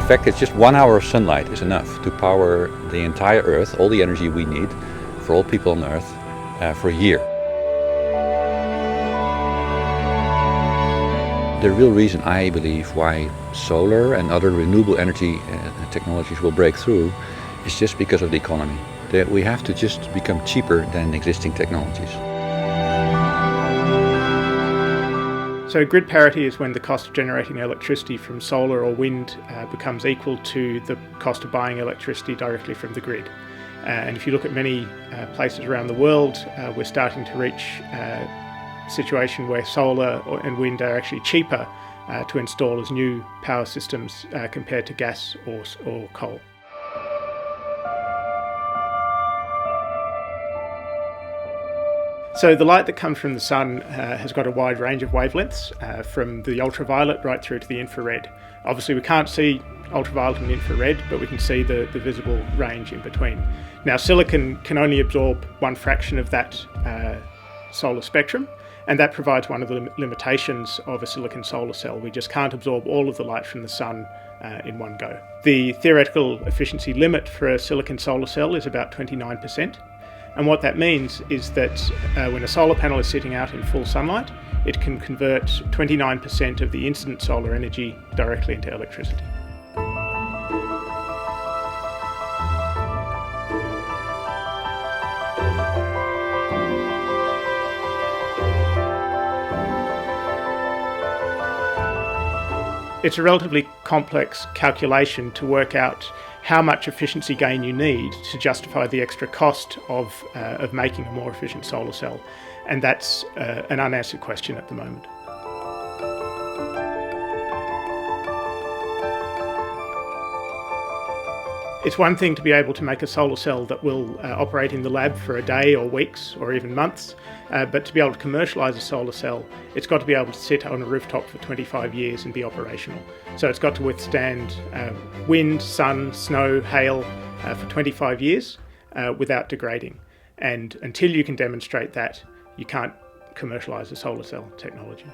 fact that just 1 hour of sunlight is enough to power the entire Earth, all the energy we need for all people on Earth for a year. The real reason, I believe, why solar and other renewable energy technologies will break through is just because of the economy. That we have to just become cheaper than existing technologies. So grid parity is when the cost of generating electricity from solar or wind becomes equal to the cost of buying electricity directly from the grid. And if you look at many places around the world, we're starting to reach a situation where solar and wind are actually cheaper to install as new power systems compared to gas or coal. So the light that comes from the sun has got a wide range of wavelengths, from the ultraviolet right through to the infrared. Obviously we can't see ultraviolet and infrared, but we can see the visible range in between. Now silicon can only absorb one fraction of that solar spectrum, and that provides one of the limitations of a silicon solar cell. We just can't absorb all of the light from the sun in one go. The theoretical efficiency limit for a silicon solar cell is about 29%. And what that means is that when a solar panel is sitting out in full sunlight, it can convert 29% of the incident solar energy directly into electricity. It's a relatively complex calculation to work out how much efficiency gain you need to justify the extra cost of making a more efficient solar cell, and that's an unanswered question at the moment. It's one thing to be able to make a solar cell that will operate in the lab for a day or weeks or even months, but to be able to commercialise a solar cell, it's got to be able to sit on a rooftop for 25 years and be operational. So it's got to withstand wind, sun, snow, hail for 25 years without degrading. And until you can demonstrate that, you can't commercialise a solar cell technology.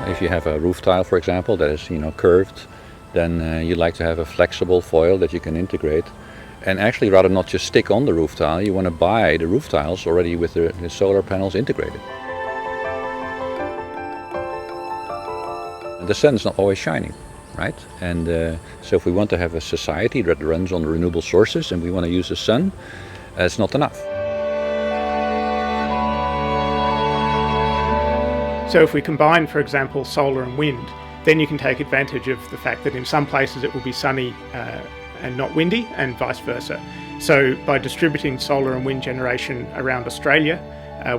If you have a roof tile, for example, that is curved, then you like to have a flexible foil that you can integrate. And actually, rather not just stick on the roof tile, you want to buy the roof tiles already with the solar panels integrated. The sun's not always shining, right? And so if we want to have a society that runs on renewable sources and we want to use the sun, it's not enough. So if we combine, for example, solar and wind, then you can take advantage of the fact that in some places it will be sunny and not windy, and vice versa. So by distributing solar and wind generation around Australia,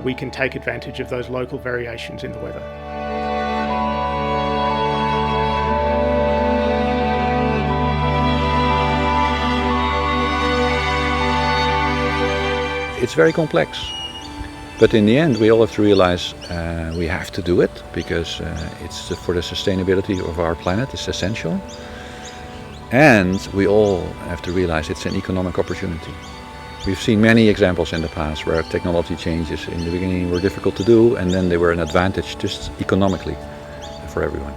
we can take advantage of those local variations in the weather. It's very complex. But in the end, we all have to realize we have to do it because it's for the sustainability of our planet. It's essential. And we all have to realize it's an economic opportunity. We've seen many examples in the past where technology changes in the beginning were difficult to do, and then they were an advantage just economically for everyone.